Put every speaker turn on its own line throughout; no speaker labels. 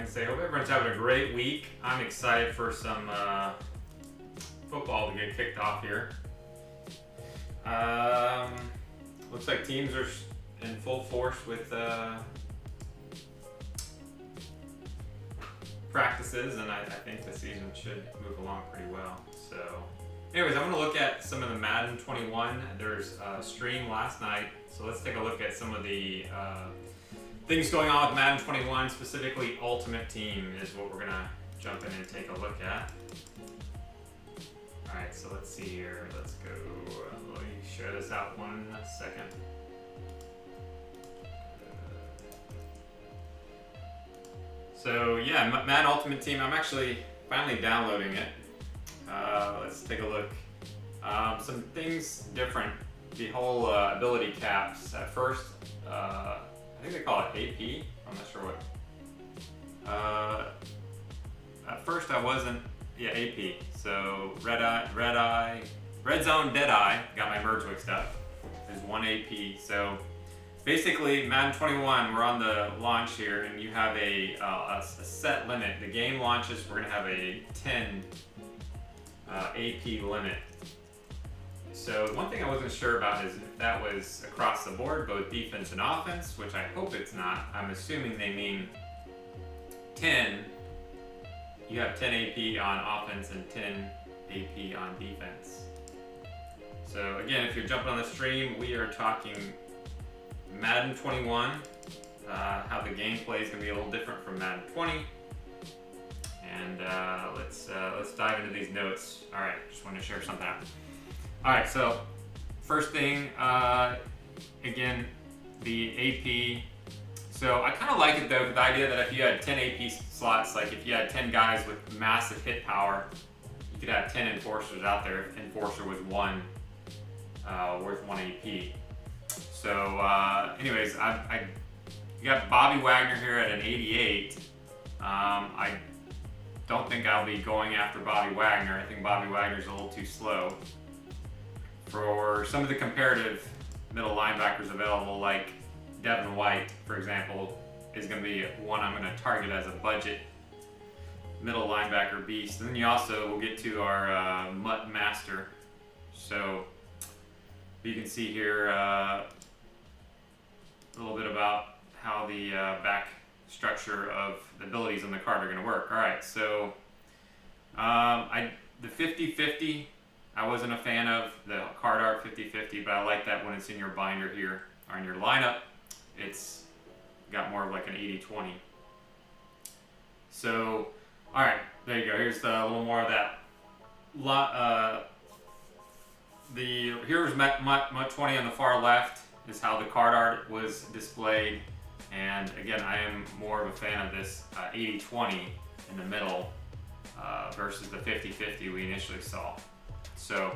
can say, hope everyone's having a great week. I'm excited for some football to get kicked off here. Looks like teams are in full force with practices, and I think the season should move along pretty well. So, anyways, I'm going to look at some of the Madden 21. There's a stream last night, so let's take a look at some of the things going on with Madden 21, specifically Ultimate Team is what we're going to jump in and take a look at. Alright, so let's see here. Let's go. Let me share this out 1 second. So yeah, Madden Ultimate Team, I'm actually finally downloading it. Let's take a look. Some things different. The whole ability caps. At first, I think they call it AP. I'm not sure what. At first I wasn't, yeah, AP. So red zone, dead eye. Got my merge mixed up. There's 1 AP. So basically, Madden 21, we're on the launch here, and you have a set limit. The game launches, we're going to have a 10 AP limit. So one thing I wasn't sure about is if that was across the board, both defense and offense, which I hope it's not. I'm assuming they mean 10. You have 10 AP on offense and 10 AP on defense. So again, if you're jumping on the stream, we are talking Madden 21, how the gameplay is going to be a little different from Madden 20. And let's dive into these notes. All right, just want to share something out. All right, so first thing, again, the AP. So I kind of like it though, the idea that if you had 10 AP slots, like if you had 10 guys with massive hit power, you could have 10 enforcers out there. If enforcer was one, worth 1 AP. So, anyways, I got Bobby Wagner here at an 88. I don't think I'll be going after Bobby Wagner. I think Bobby Wagner's a little too slow. For some of the comparative middle linebackers available, like Devin White, for example, is going to be one I'm going to target as a budget middle linebacker beast. And then you also will get to our Mutt Master. So you can see here a little bit about how the back structure of the abilities on the card are going to work. All right, so the 50-50, I wasn't a fan of the card art 50-50, but I like that when it's in your binder here or in your lineup. It's got more of like an 80-20. So, all right, there you go. Here's a little more of that. Here's my 20 on the far left is how the card art was displayed. And again, I am more of a fan of this 80-20 in the middle versus the 50-50 we initially saw. So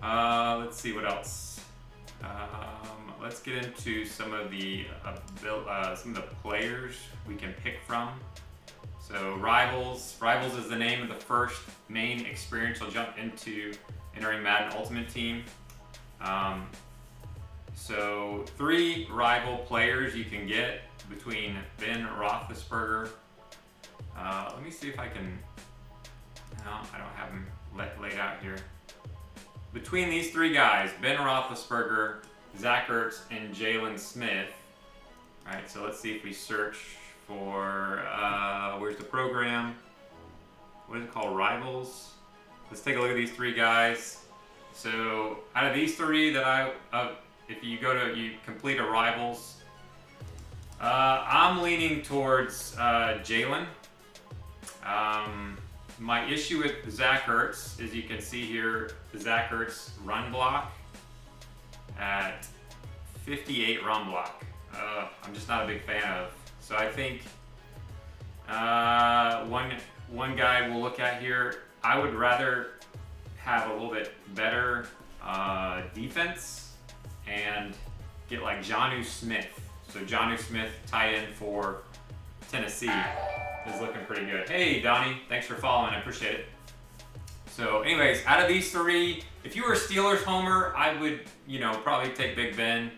let's see what else. Let's get into some of the players we can pick from. So Rivals is the name of the first main experience you'll jump into entering Madden Ultimate Team. So 3 rival players you can get between Ben Roethlisberger. Let me see if I can. No, I don't have them laid out here. Between these 3 guys, Ben Roethlisberger, Zach Ertz, and Jalen Smith. All right, so let's see if we search for where's the program? What is it called? Rivals. Let's take a look at these 3 guys. So out of these 3 that if you complete a Rivals, I'm leaning towards Jalen. My issue with Zach Ertz is you can see here the Zach Ertz run block at 58 run block. I'm just not a big fan of. So I think one guy we'll look at here, I would rather have a little bit better defense and get like Jonnu Smith. So Jonnu Smith, tight end for Tennessee, is looking pretty good. Hey Donnie, thanks for following, I appreciate it. So anyways, out of these 3, if you were a Steelers homer, I would, probably take Big Ben.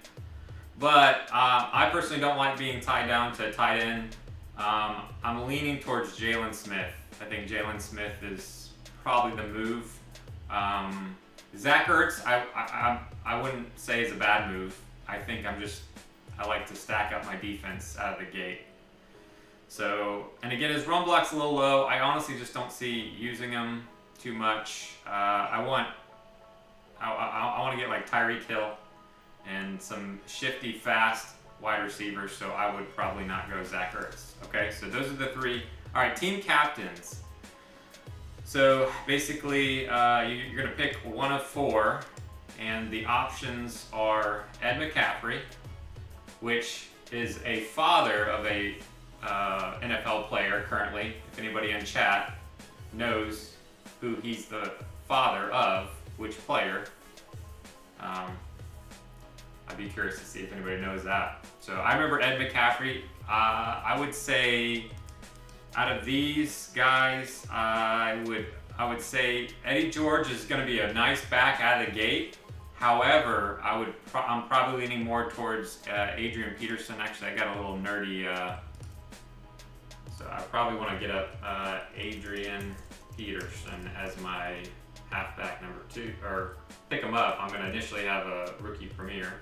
But I personally don't like being tied down to tight end. I'm leaning towards Jalen Smith. I think Jalen Smith is probably the move. Zach Ertz, I wouldn't say is a bad move. I think I like to stack up my defense out of the gate. So, and again, his run block's a little low. I honestly just don't see using him too much. I want to get like Tyreek Hill and some shifty, fast wide receivers. So I would probably not go Zach Ertz. Okay, so those are the three. All right, team captains. So basically, you're going to pick one of four, and the options are Ed McCaffrey, which is a father of a NFL player currently. If anybody in chat knows who he's the father of, which player, I'd be curious to see if anybody knows that. So I remember Ed McCaffrey. I would say out of these guys, I would say Eddie George is going to be a nice back out of the gate. However, I'm probably leaning more towards Adrian Peterson. Actually, I got a little nerdy, so I probably want to get up Adrian Peterson as my halfback number 2, or pick him up. I'm going to initially have a rookie premier.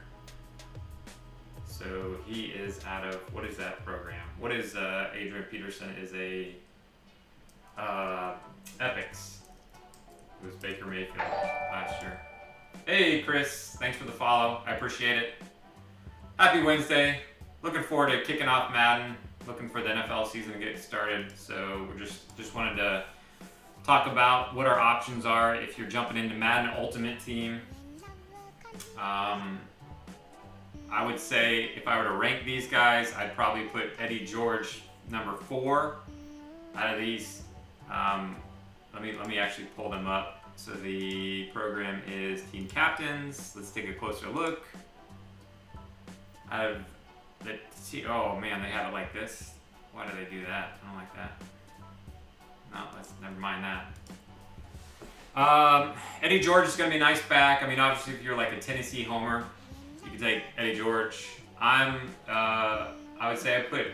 So he is out of, what is that program? What is Adrian Peterson? Is a Epics. It was Baker Mayfield last year. Hey Chris, thanks for the follow. I appreciate it. Happy Wednesday. Looking forward to kicking off Madden. Looking for the NFL season to get started. So we just wanted to talk about what our options are if you're jumping into Madden Ultimate Team. I would say if I were to rank these guys, I'd probably put Eddie George number 4 out of these. Let me actually pull them up. So the program is Team Captains. Let's take a closer look. Out of the oh man, they have it like this. Why do they do that? I don't like that. No, let's never mind that. Eddie George is going to be a nice back. I mean, obviously, if you're like a Tennessee homer, you can take Eddie George. I would say I put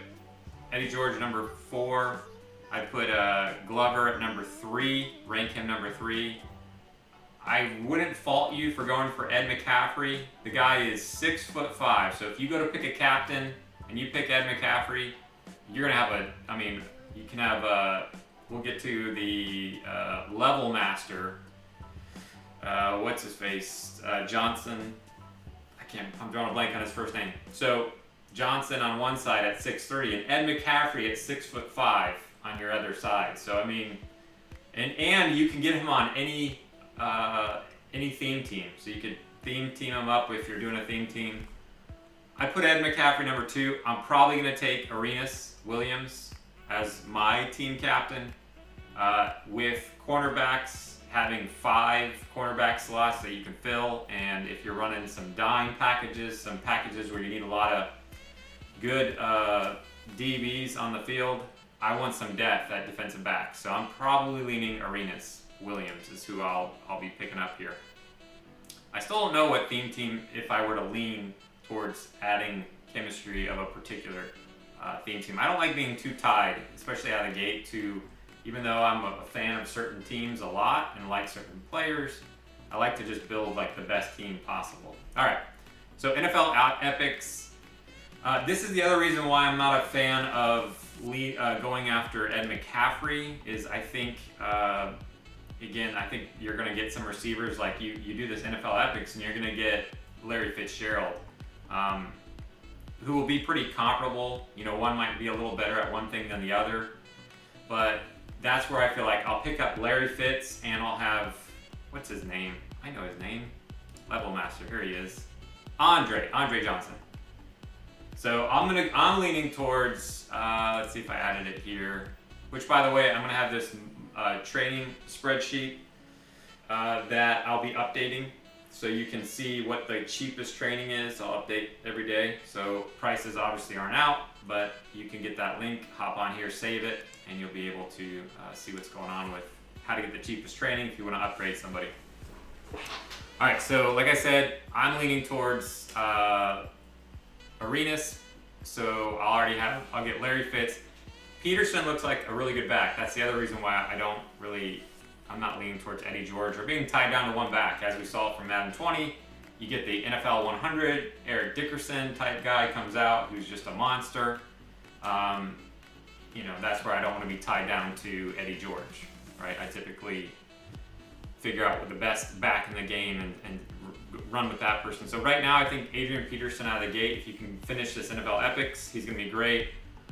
Eddie George number 4. I put Glover at number 3. Rank him number 3. I wouldn't fault you for going for Ed McCaffrey. The guy is 6'5". So if you go to pick a captain and you pick Ed McCaffrey, you're gonna have you can have we'll get to the level master. What's his face? Johnson. I'm drawing a blank on his first name. So Johnson on one side at 6'3", and Ed McCaffrey at 6'5" on your other side. So I mean, and you can get him on any theme team. So you could theme team him up if you're doing a theme team. I put Ed McCaffrey number 2. I'm probably gonna take Arenas Williams as my team captain, with cornerbacks having 5 cornerback slots that you can fill, and if you're running some dime packages, some packages where you need a lot of good DBs on the field, I want some depth at defensive back. So I'm probably leaning Arenas Williams is who I'll be picking up here. I still don't know what theme team, if I were to lean towards adding chemistry of a particular theme team. I don't like being too tied, especially out of the gate, to, even though I'm a fan of certain teams a lot and like certain players, I like to just build like the best team possible. All right, so NFL Epics. This is the other reason why I'm not a fan of going after Ed McCaffrey, is I think, again, I think you're going to get some receivers, like you do this NFL Epics and you're going to get Larry Fitzgerald, who will be pretty comparable. You know, one might be a little better at one thing than the other, but that's where I feel like I'll pick up Larry Fitz and I'll have, what's his name? I know his name. Level Master, here he is. Andre Johnson. So I'm leaning towards, let's see if I added it here, which by the way, I'm gonna have this training spreadsheet that I'll be updating, so you can see what the cheapest training is. I'll update every day. So prices obviously aren't out, but you can get that link, hop on here, save it, and you'll be able to see what's going on with how to get the cheapest training if you want to upgrade somebody. All right, so like I said, I'm leaning towards Arenas. So I'll get Larry Fitz. Peterson looks like a really good back. That's the other reason why I'm not leaning towards Eddie George or being tied down to one back. As we saw from Madden 20, you get the NFL 100, Eric Dickerson type guy comes out who's just a monster. That's where I don't want to be tied down to Eddie George, right? I typically figure out what the best back in the game and run with that person. So right now, I think Adrian Peterson out of the gate, if you can finish this NFL Epics, he's going to be great.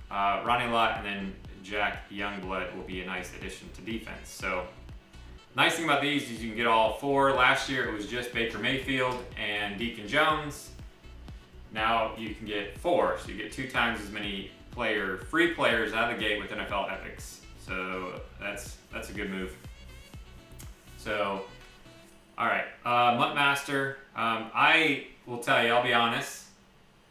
Ronnie Lott and then Jack Youngblood will be a nice addition to defense. So nice thing about these is you can get all 4. Last year it was just Baker Mayfield and Deacon Jones. Now you can get 4, so you get 2 times as many free players out of the gate with NFL Epics. So that's a good move. So, all right, Mutt Master. I will tell you, I'll be honest,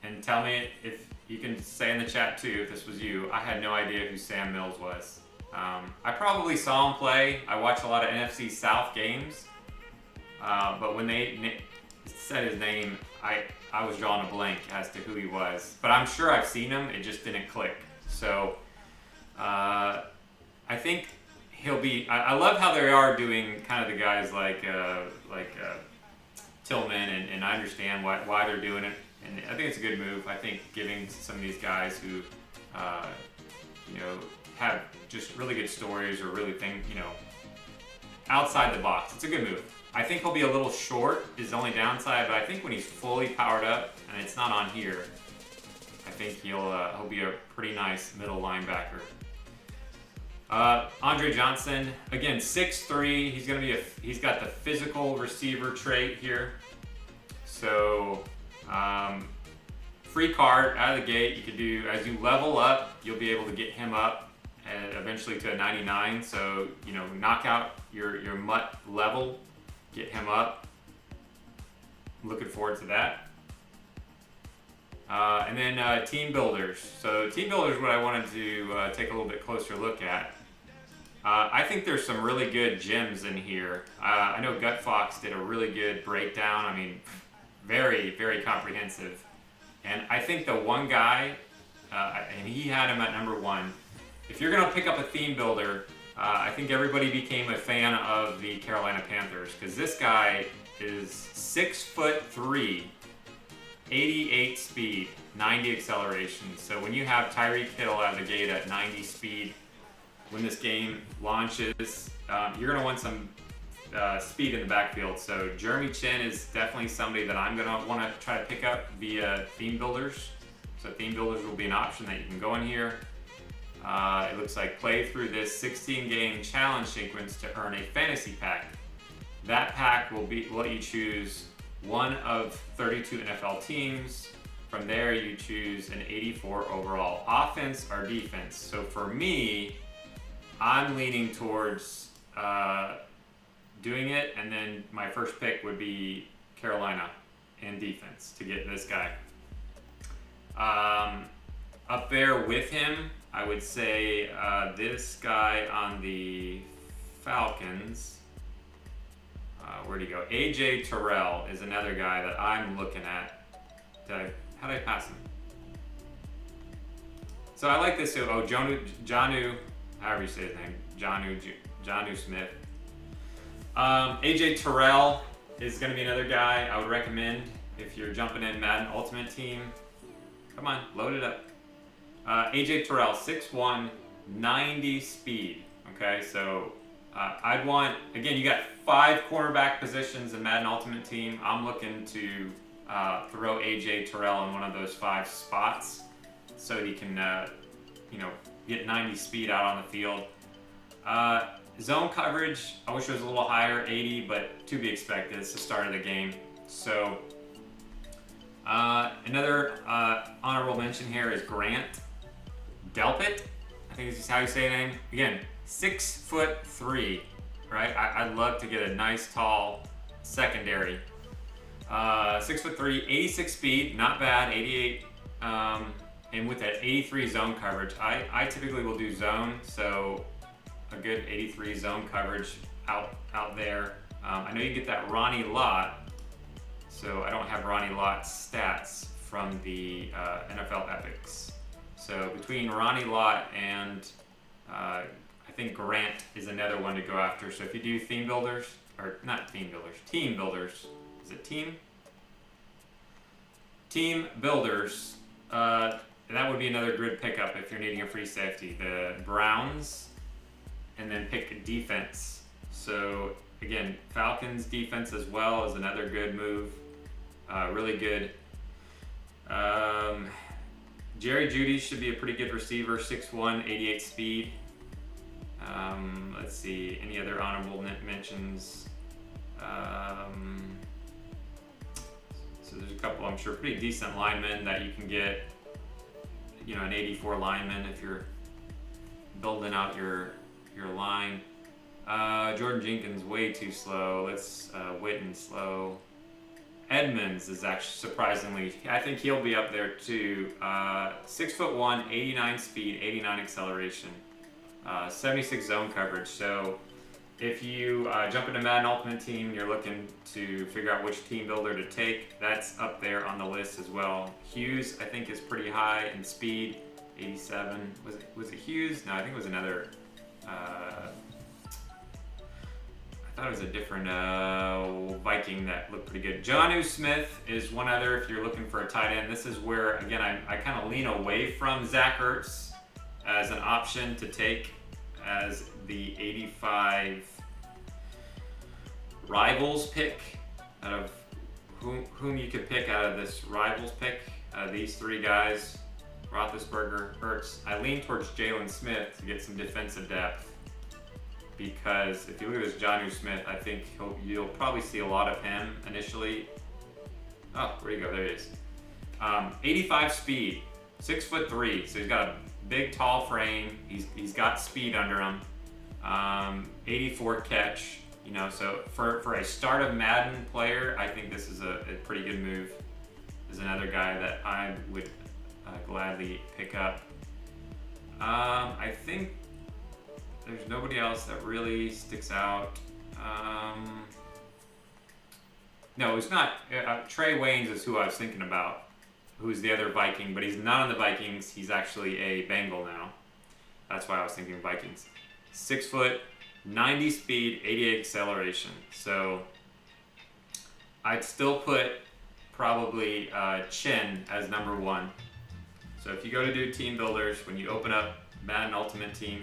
and tell me if you can say in the chat too if this was you. I had no idea who Sam Mills was. I probably saw him play. I watched a lot of NFC South games, but when they said his name, I was drawing a blank as to who he was. But I'm sure I've seen him. It just didn't click. So I think he'll be. I love how they are doing kind of the guys like Tillman, and I understand why they're doing it. And I think it's a good move. I think giving some of these guys who, have just really good stories or really outside the box. It's a good move. I think he'll be a little short is the only downside, but I think when he's fully powered up, and it's not on here, I think he'll be a pretty nice middle linebacker. Andre Johnson, again, 6'3". He's got the physical receiver trait here. So, free card out of the gate. You could do, as you level up, you'll be able to get him up and eventually to a 99. So, knock out your Mutt level, get him up. Looking forward to that. And then team builders. So team builders, what I wanted to take a little bit closer look at. I think there's some really good gems in here. I know Gut Fox did a really good breakdown. I mean, very, very comprehensive. And I think the one guy, and he had him at number 1. If you're going to pick up a theme builder, I think everybody became a fan of the Carolina Panthers because this guy is 6'3", 88 speed, 90 acceleration. So when you have Tyreek Hill out of the gate at 90 speed, when this game launches, you're going to want some speed in the backfield. So Jeremy Chin is definitely somebody that I'm going to want to try to pick up via theme builders. So theme builders will be an option that you can go in here. It looks like play through this 16-game challenge sequence to earn a fantasy pack. That pack will let you choose one of 32 NFL teams. From there, you choose an 84 overall offense or defense. So for me, I'm leaning towards doing it, and then my first pick would be Carolina in defense to get this guy. Up there with him, I would say this guy on the Falcons. Where'd he go? AJ Terrell is another guy that I'm looking at. How did I pass him? So I like this too. Oh, Jonnu, however you say his name, Jonnu Smith. AJ Terrell is going to be another guy I would recommend if you're jumping in Madden Ultimate Team. Come on, load it up. AJ Terrell, 6'1", 90 speed. Okay, so I'd want, again, you got 5 cornerback positions in Madden Ultimate Team. I'm looking to throw AJ Terrell in one of those 5 spots so he can, get 90 speed out on the field. Zone coverage, I wish it was a little higher, 80, but to be expected. It's the start of the game. So another honorable mention here is Grant Delpit. I think this is how you say it name. Again, 6'3", right? I'd love to get a nice tall secondary. 6'3", 86 speed, not bad, 88. And with that 83 zone coverage, I typically will do zone, so a good 83 zone coverage out there. I know you get that Ronnie Lott, so I don't have Ronnie Lott's stats from the NFL Epics. So between Ronnie Lott and I think Grant is another one to go after. So if you do theme builders, or not theme builders, team builders, is it team? Team builders, that would be another grid pickup if you're needing a free safety. The Browns, and then pick defense. So again, Falcons defense as well is another good move. Really good. Jerry Jeudy should be a pretty good receiver, 6'1", 88 speed. Let's see, any other honorable mentions? So there's a couple, I'm sure, pretty decent linemen that you can get. You know, an 84 lineman if you're building out your line. Jordan Jenkins way too slow. Let's Witten slow. Edmonds is actually surprisingly, I think he'll be up there too. 6'1", 89 speed, 89 acceleration, 76 zone coverage. So if you jump into Madden Ultimate Team, you're looking to figure out which team builder to take. That's up there on the list as well. Hughes, I think, is pretty high in speed, 87. Was it Hughes? No, I think it was another. I thought it was a different Viking that looked pretty good. Jonnu Smith is one other if you're looking for a tight end. This is where, again, I kind of lean away from Zach Ertz as an option to take as the 85 Rivals pick. Out of whom you could pick out of this Rivals pick, these three guys, Roethlisberger, Ertz. I lean towards Jalen Smith to get some defensive depth, because if you look at this Jonnu Smith, I think you'll probably see a lot of him initially. Oh, where'd he go? There he is. 85 speed, 6'3", so he's got a big, tall frame. He's got speed under him. 84 catch. You know, so for a start of Madden player, I think this is a pretty good move. There's another guy that I would gladly pick up. I think there's nobody else that really sticks out. No, it's not. Trey Waynes is who I was thinking about, who's the other Viking, but he's not on the Vikings. He's actually a Bengal now. That's why I was thinking Vikings. 6 foot, 90 speed, 88 acceleration. So I'd still put probably Chin as number 1. So if you go to do team builders, when you open up Madden Ultimate Team,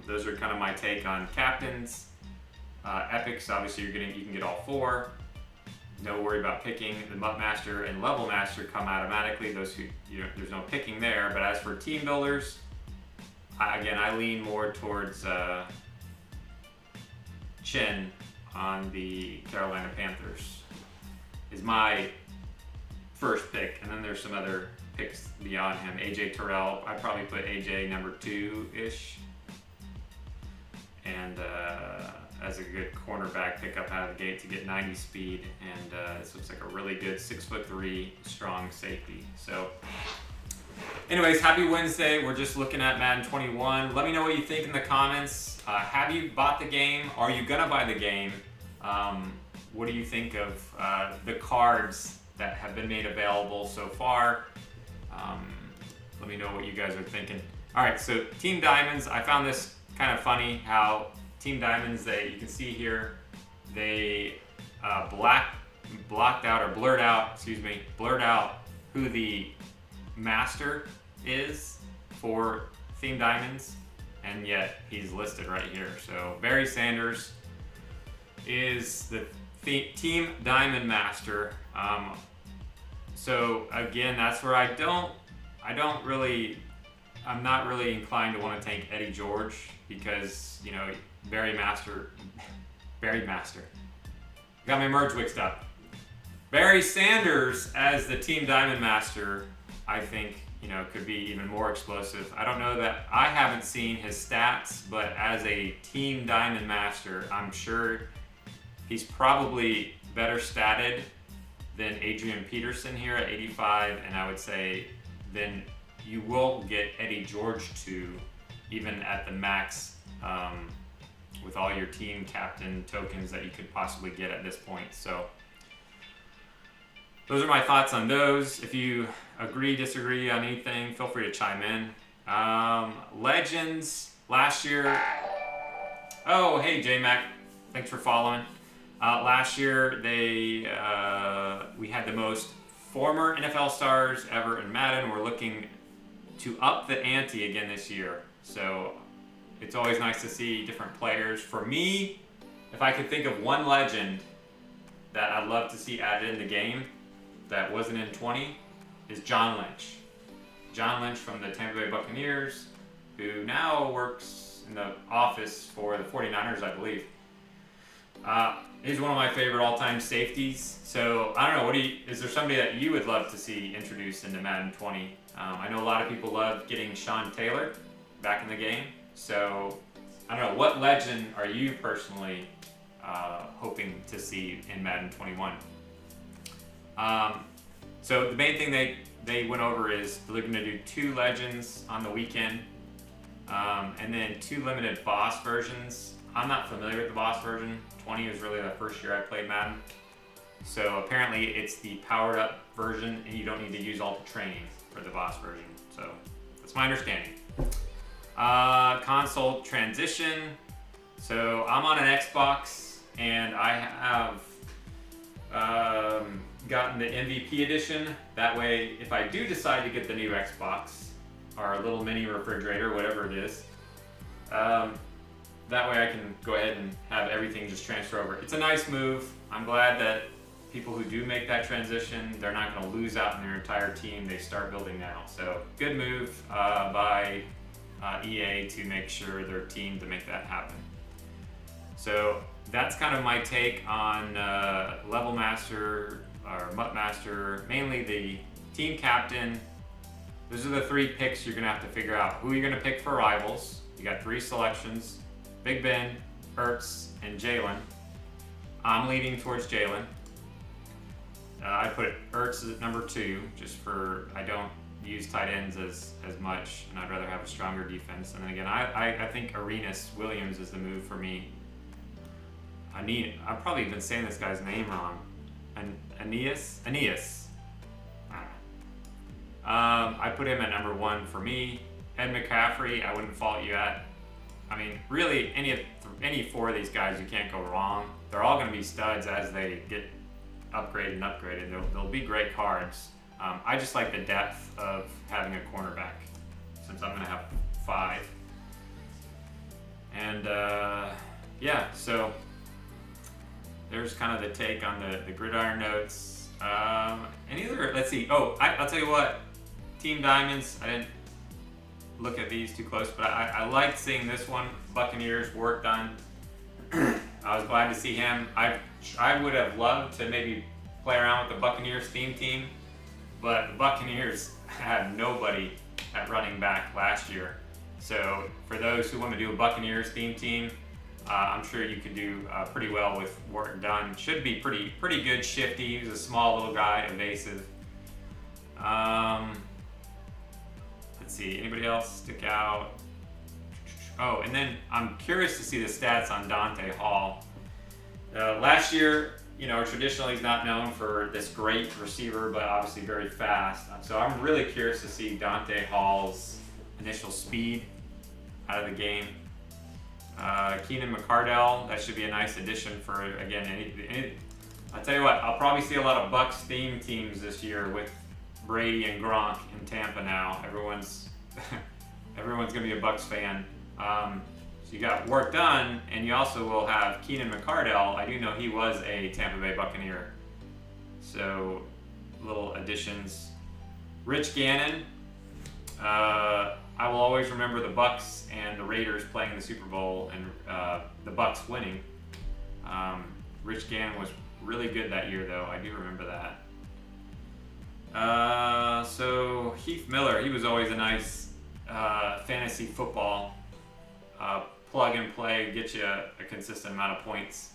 those are kind of my take on captains. Epics, obviously you can get all 4. No worry about picking. The Mutt Master and Level Master come automatically. Those who, there's no picking there. But as for team builders, I lean more towards Chin on the Carolina Panthers. Is my first pick, and then there's some other picks beyond him. AJ Terrell, I'd probably put AJ number 2-ish. And as a good cornerback pickup out of the gate to get 90 speed, and this looks like a really good 6'3" strong safety. So anyways, happy Wednesday. We're just looking at Madden 21. Let me know what you think in the comments. Have you bought the game? Are you gonna buy the game? What do you think of the cards that have been made available so far? Let me know what you guys are thinking. All right, so Team Diamonds, I found this kind of funny how Team Diamonds, you can see here, they blurred out who the master is for Team Diamonds, and yet he's listed right here. So Barry Sanders is the Team Diamond Master. So again, that's where I'm not really inclined to want to take Eddie George, because Barry Master. Got my merge mixed up. Barry Sanders as the Team Diamond Master, I think, could be even more explosive. I don't know that I haven't seen his stats, but as a Team Diamond Master, I'm sure he's probably better statted than Adrian Peterson here at 85, and I would say then you will get Eddie George too, even at the max, with all your team captain tokens that you could possibly get at this point. So those are my thoughts on those. If you agree, disagree on anything, feel free to chime in. Legends last year. Oh, hey J Mac, thanks for following. Last year we had the most former NFL stars ever in Madden. We're looking to up the ante again this year. So it's always nice to see different players. For me, if I could think of one legend that I'd love to see added in the game that wasn't in 20, is John Lynch. John Lynch from the Tampa Bay Buccaneers, who now works in the office for the 49ers, I believe. He's one of my favorite all-time safeties. So I don't know, is there somebody that you would love to see introduced into Madden 20? I know a lot of people love getting Sean Taylor back in the game. So I don't know, what legend are you personally hoping to see in Madden 21? So the main thing they went over is they're going to do 2 legends on the weekend, and then 2 limited boss versions. I'm not familiar with the boss version. 20 was really the first year I played Madden. So apparently it's the powered up version and you don't need to use all the training for the boss version. So that's my understanding. Console transition. So I'm on an Xbox and I have gotten the MVP edition. That way, if I do decide to get the new Xbox, or a little mini refrigerator, whatever it is, that way I can go ahead and have everything just transfer over. It's a nice move. I'm glad that people who do make that transition, they're not going to lose out on their entire team. They start building now. So good move by EA to make sure their team to make that happen. So that's kind of my take on Level Master or Mutt Master, mainly the team captain. Those are the 3 picks you're going to have to figure out. Who you're going to pick for rivals. You got 3 selections: Big Ben, Ertz, and Jalen. I'm leaning towards Jalen. I put Ertz at number 2, just for I don't use tight ends as much, and I'd rather have a stronger defense. And then again, I think Arenas Williams is the move for me. I've probably been saying this guy's name wrong. Aeneas. I put him at number 1 for me. Ed McCaffrey, I wouldn't fault you at. I mean, really, any 4 of these guys, you can't go wrong. They're all going to be studs as they get upgraded. They'll be great cards. I just like the depth of having a cornerback, since I'm going to have 5. And yeah, so there's kind of the take on the gridiron notes. Any other? Let's see. Oh, I'll tell you what. Team Diamonds. I didn't look at these too close, but I liked seeing this one. Buccaneers work done. I was glad to see him. I would have loved to maybe play around with the Buccaneers theme team, but the Buccaneers had nobody at running back last year. So for those who want to do a Buccaneers theme team, I'm sure you could do pretty well with work done. Should be pretty good. Shifty. He was a small little guy, evasive. Let's see. Anybody else stick out? Oh, and then I'm curious to see the stats on Dante Hall. Last year, traditionally he's not known for this great receiver, but obviously very fast. So I'm really curious to see Dante Hall's initial speed out of the game. Keenan McCardell, that should be a nice addition for, again, I'll tell you what, I'll probably see a lot of Bucs theme teams this year with Brady and Gronk in Tampa now. Everyone's going to be a Bucs fan. So you got work done, and you also will have Keenan McCardell. I do know he was a Tampa Bay Buccaneer. So little additions. Rich Gannon. I will always remember the Bucs and the Raiders playing in the Super Bowl and the Bucs winning. Rich Gannon was really good that year, though. I do remember that. So Heath Miller, he was always a nice fantasy football plug and play, get you a consistent amount of points.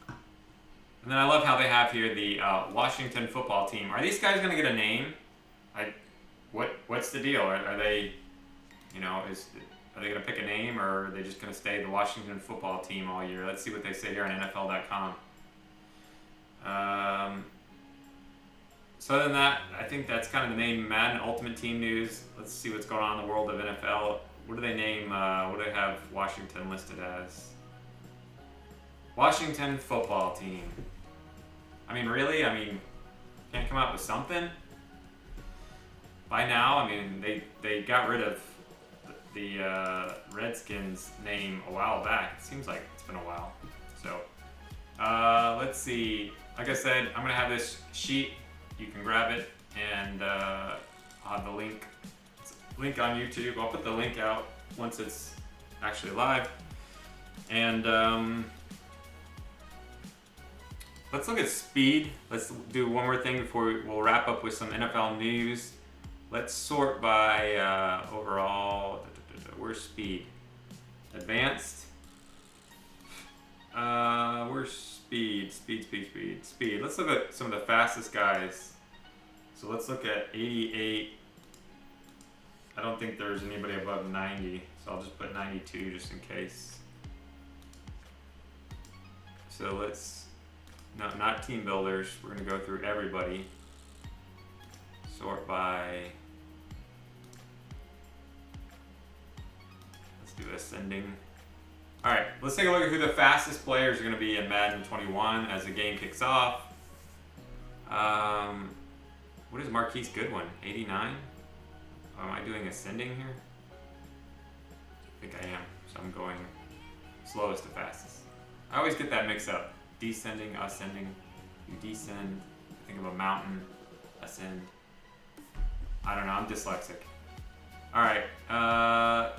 And then I love how they have here the Washington football team. Are these guys going to get a name? What's the deal? Are they, are they going to pick a name, or are they just going to stay the Washington football team all year? Let's see what they say here on NFL.com. So other than that, I think that's kind of the main Madden Ultimate Team news. Let's see what's going on in the world of NFL. What do they name, what do they have Washington listed as? Washington Football Team. I mean, really? I mean, can't come up with something? By now, I mean, they got rid of the Redskins name a while back. It seems like it's been a while. So, let's see. Like I said, I'm going to have this sheet. You can grab it, and I'll have the link on YouTube. I'll put the link out once it's actually live. And let's look at speed. Let's do one more thing before we'll wrap up with some NFL news. Let's sort by overall. Where's speed? Advanced. Where's speed? Speed. Let's look at some of the fastest guys. So let's look at 88. I don't think there's anybody above 90, so I'll just put 92 just in case. So let's, no, not team builders. We're gonna go through everybody. Sort by, let's do ascending. All right, let's take a look at who the fastest players are going to be in Madden 21 as the game kicks off. What is Marquise Goodwin? 89? Am I doing ascending here? I think I am, so I'm going slowest to fastest. I always get that mixed up. Descending, ascending. You descend, think of a mountain, ascend. I don't know, I'm dyslexic. All right, oh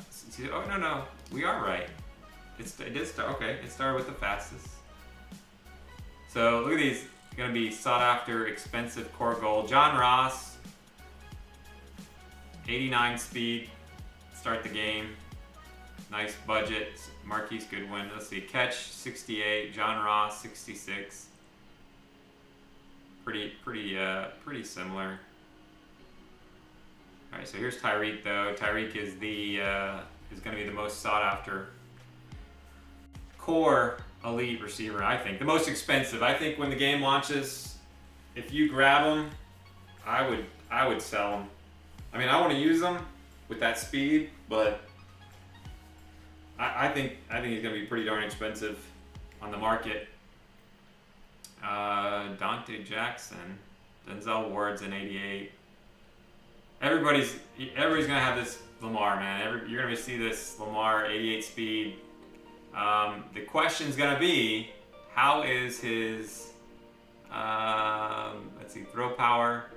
no, we are right. It did start, okay, it started with the fastest. So look at these, gonna be sought after, expensive core goal. John Ross, 89 speed, start the game. Nice budget. Marquise Goodwin, let's see, catch 68, John Ross 66. Pretty similar. All right, so here's Tyreek though. Tyreek is gonna be the most sought after core elite receiver, I think. The most expensive. I think when the game launches, if you grab them, I would sell them. I mean, I want to use them with that speed, but I think he's gonna be pretty darn expensive on the market. Dante Jackson, Denzel Ward's in 88. Everybody's gonna have this Lamar, man. You're gonna see this Lamar 88 speed. The question's gonna be, how is his, let's see, throw power,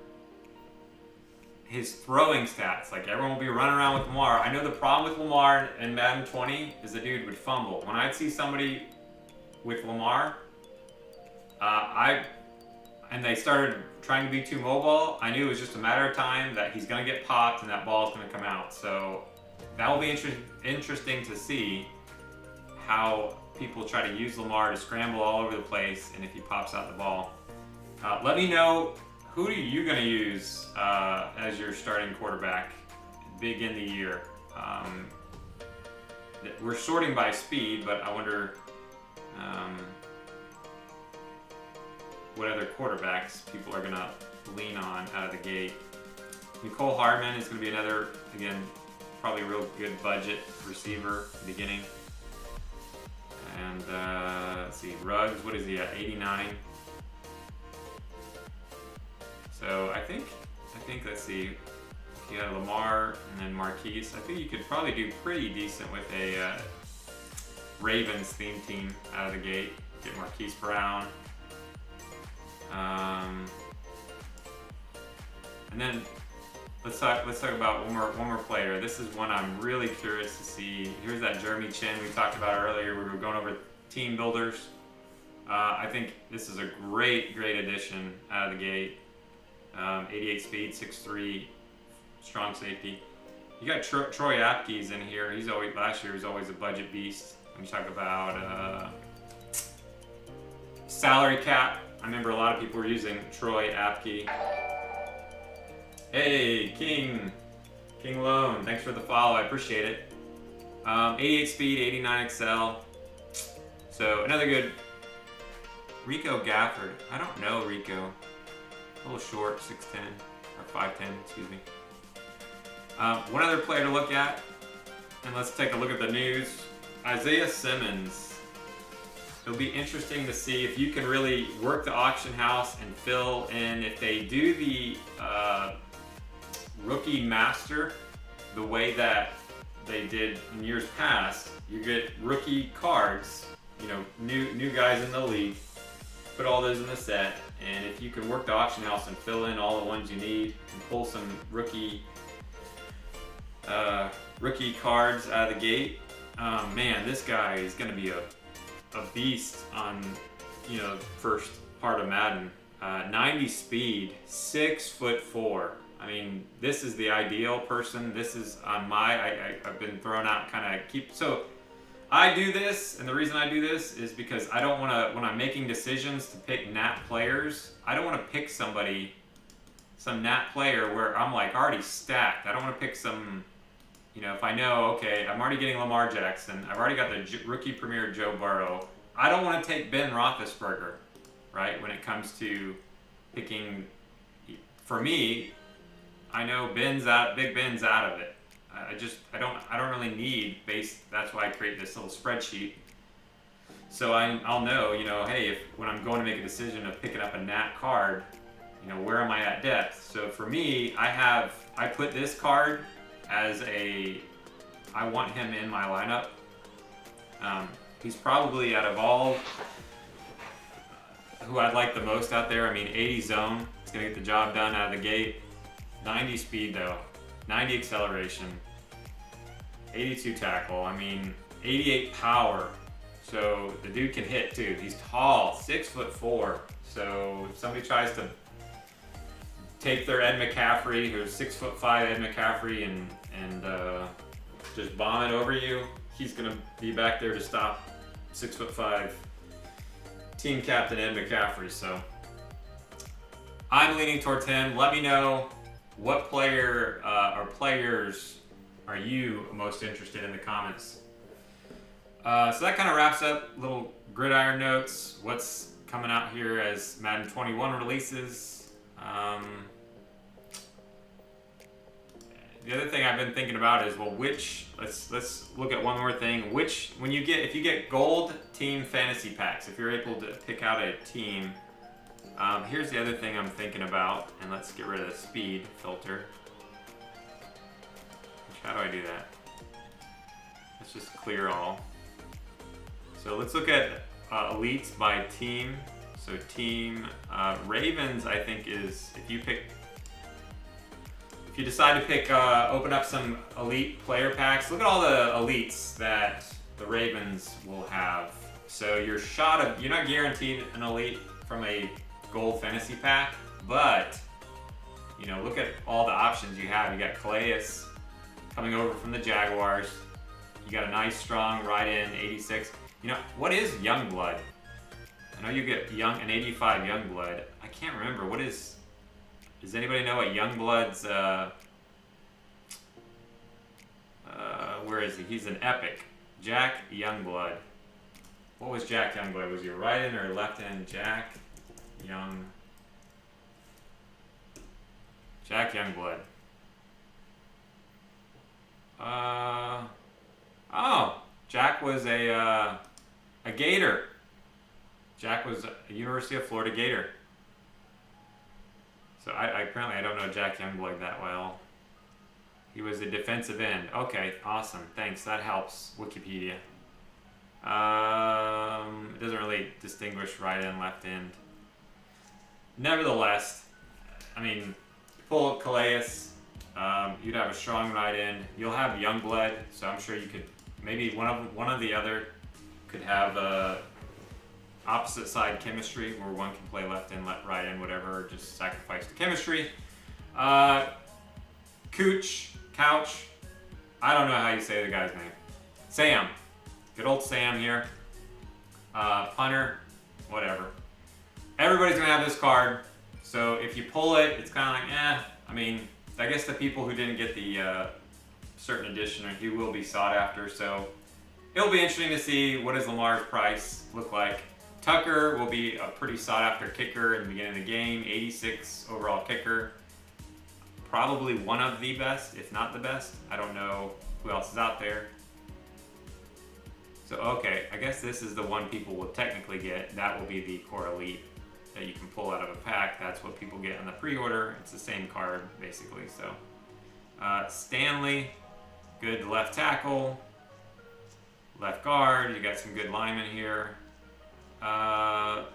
his throwing stats. Like, everyone will be running around with Lamar. I know the problem with Lamar in Madden 20 is the dude would fumble. When I'd see somebody with Lamar, and they started trying to be too mobile, I knew it was just a matter of time that he's gonna get popped and that ball's gonna come out. So that will be interesting to see how people try to use Lamar to scramble all over the place, and if he pops out the ball. Let me know, who are you going to use as your starting quarterback big in the year? We're sorting by speed, but I wonder what other quarterbacks people are going to lean on out of the gate. Nicole Hardman is going to be another, again, probably a real good budget receiver at the beginning. And let's see, Ruggs, what is he at? 89. So I think let's see, you got Lamar and then Marquise. I think you could probably do pretty decent with a Ravens theme team out of the gate. Get Marquise Brown. And then let's talk about one more player. This is one I'm really curious to see. Here's that Jeremy Chin we talked about earlier. We were going over team builders. I think this is a great addition out of the gate. 88 speed, 6'3", strong safety. You got Troy Apke's in here. Last year was always a budget beast. When you talk about salary cap, I remember a lot of people were using Troy Apke. Hey, King Lone, thanks for the follow, I appreciate it. 88 speed, 89 excel. So another good, Rico Gafford. I don't know Rico. A little short, 6'10", or 5'10", excuse me. One other player to look at, and let's take a look at the news. Isaiah Simmons. It'll be interesting to see if you can really work the auction house and fill in. If they do the rookie master the way that they did in years past, you get rookie cards, you know, new guys in the league, put all those in the set, and if you can work the auction house and fill in all the ones you need and pull some rookie cards out of the gate, man, this guy is going to be a beast on, you know, first part of Madden. 90 speed, 6'4". I mean, this is the ideal person. This is on my, I've been thrown out so I do this, and the reason I do this is because I don't want to, when I'm making decisions to pick NAT players, I don't want to pick some NAT player where I'm like already stacked. I don't want to pick some, you know, if I know, okay, I'm already getting Lamar Jackson, I've already got the rookie premier Joe Burrow, I don't want to take Ben Roethlisberger, right, when it comes to picking. For me, I know Big Ben's out of it. I don't really need that's why I create this little spreadsheet. So I'll know, you know, hey, when I'm going to make a decision of picking up a NAT card, you know, where am I at depth? So for me, I put this card as I want him in my lineup. He's probably out of all who I'd like the most out there. I mean, 80 zone, he's gonna get the job done out of the gate. 90 speed though, 90 acceleration, 82 tackle, I mean, 88 power. So the dude can hit too. He's tall, 6'4". So if somebody tries to take their Ed McCaffrey, who's 6'5" Ed McCaffrey, and just bomb it over you, he's gonna be back there to stop 6'5" team captain Ed McCaffrey. So I'm leaning towards him. Let me know what player or players are you most interested in the comments. So that kind of wraps up little gridiron notes. What's coming out here as Madden 21 releases. The other thing I've been thinking about is, well, let's look at one more thing. If you get gold team fantasy packs, if you're able to pick out a team, here's the other thing I'm thinking about, and let's get rid of the speed filter. How do I do that? Let's just clear all. So let's look at elites by team. So team Ravens, I think, is if you decide to pick, open up some elite player packs. Look at all the elites that the Ravens will have. So you're not guaranteed an elite from a gold fantasy pack, but you know, look at all the options you have. You got Calais coming over from the Jaguars. You got a nice strong right in 86. You know, what is Youngblood? I know you get an 85 Youngblood. I can't remember. Does anybody know what Youngblood's, where is he? He's an epic. Jack Youngblood. What was Jack Youngblood? Was he right in or left in? Jack Youngblood. Oh, Jack was a Gator. Jack was a University of Florida Gator. So apparently I don't know Jack Youngblood that well. He was a defensive end. Okay, awesome. Thanks. That helps. Wikipedia. It doesn't really distinguish right end, left end. Nevertheless, I mean, pull up Calais. You'd have a strong right end. You'll have Youngblood, so I'm sure you could maybe one of the other could have opposite side chemistry, where one can play left end, right end, whatever. Just sacrifice the chemistry. Couch. I don't know how you say the guy's name. Sam. Good old Sam here. Punter. Whatever. Everybody's gonna have this card. So if you pull it, it's kind of like, I mean, I guess the people who didn't get the certain edition, he will be sought after. So it'll be interesting to see what does Lamar's price look like. Tucker will be a pretty sought-after kicker in the beginning of the game. 86 overall kicker. Probably one of the best, if not the best. I don't know who else is out there. So, okay, I guess this is the one people will technically get. That will be the Core Elite that you can pull out of a pack. That's what people get on the pre-order. It's the same card, basically. So, Stanley, good left tackle, left guard. You got some good linemen here. And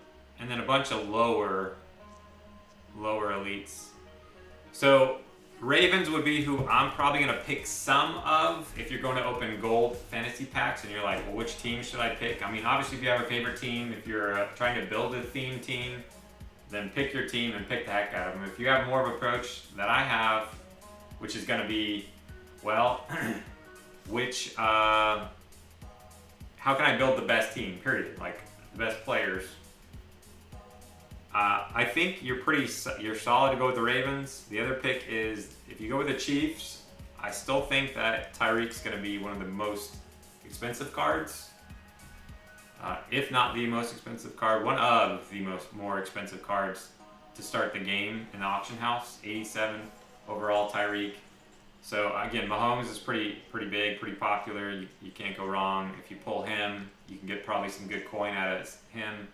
then a bunch of lower elites. So Ravens would be who I'm probably going to pick some of if you're going to open gold fantasy packs and you're like, well, which team should I pick? I mean, obviously, if you have a favorite team, if you're trying to build a theme team, then pick your team and pick the heck out of them. If you have more of an approach that I have, which is going to be, well, how can I build the best team, period? Like, the best players. I think you're solid to go with the Ravens. The other pick is, if you go with the Chiefs, I still think that Tyreek's going to be one of the most expensive cards. If not the most expensive card, one of the more expensive cards to start the game in the auction house. 87 overall Tyreek. So again, Mahomes is pretty big, pretty popular. You can't go wrong. If you pull him, you can get probably some good coin out of him.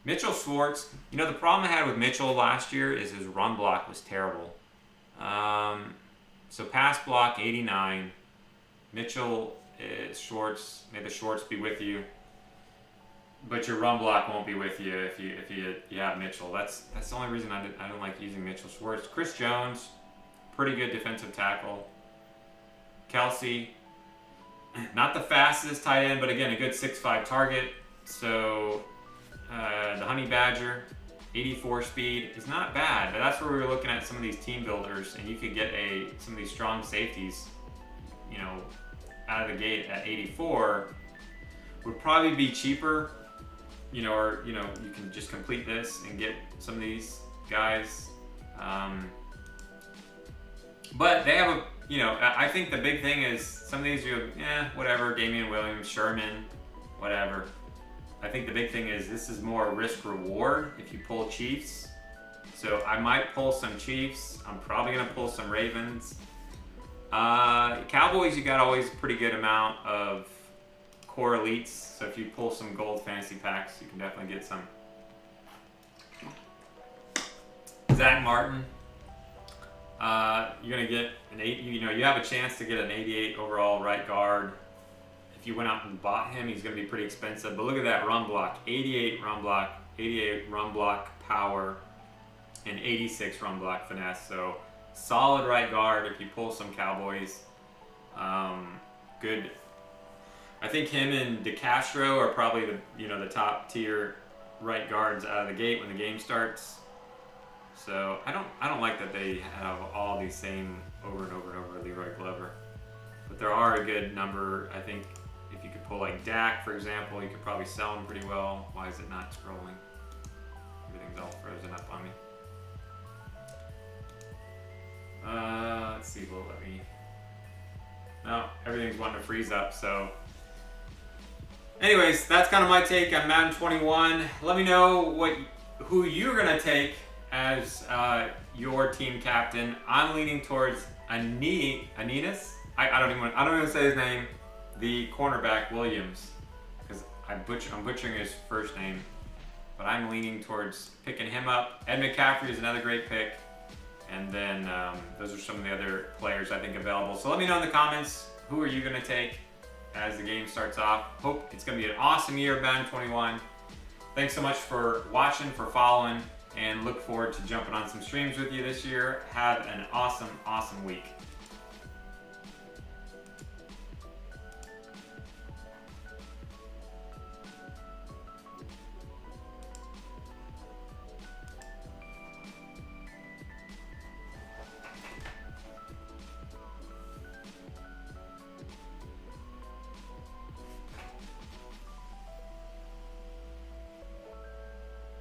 Mitchell Schwartz, you know, the problem I had with Mitchell last year is his run block was terrible. So pass block 89. Mitchell Schwartz, may the Schwartz be with you. But your run block won't be with you if you have Mitchell. That's the only reason I don't like using Mitchell Schwartz. Chris Jones, pretty good defensive tackle. Kelsey, not the fastest tight end, but again, a good 6'5" target. So the Honey Badger, 84 speed is not bad, but that's where we were looking at some of these team builders, and you could get some of these strong safeties, you know, out of the gate at 84 would probably be cheaper, you know, or you know, you can just complete this and get some of these guys. But they have I think the big thing is some of these whatever, Damian Williams, Sherman, whatever. I think the big thing is this is more risk reward if you pull Chiefs. So I might pull some Chiefs. I'm probably going to pull some Ravens. Cowboys, you got always a pretty good amount of core elites. So if you pull some gold fantasy packs, you can definitely get some. Zach Martin. You're going to get an 8. You have a chance to get an 88 overall right guard. If you went out and bought him, he's going to be pretty expensive. But look at that run block. 88 run block, 88 run block power, and 86 run block finesse. So solid right guard if you pull some Cowboys. Good. I think him and DeCastro are probably the top tier right guards out of the gate when the game starts. So I don't like that they have all these same over and over and over Leroy Glover. But there are a good number. I think if you could pull like Dak, for example, you could probably sell him pretty well. Why is it not scrolling? Everything's all frozen up on me. Let's see, will it let me? No, everything's wanting to freeze up, so. Anyways, that's kind of my take on Madden 21. Let me know who you're gonna take as your team captain. I'm leaning towards Anenis. I don't even say his name. The cornerback Williams, because I'm butchering his first name, but I'm leaning towards picking him up. Ed McCaffrey is another great pick, and then those are some of the other players I think available. So let me know in the comments, who are you going to take as the game starts off. Hope it's going to be an awesome year of Madden 21. Thanks so much for watching, for following, and look forward to jumping on some streams with you this year. Have an awesome week.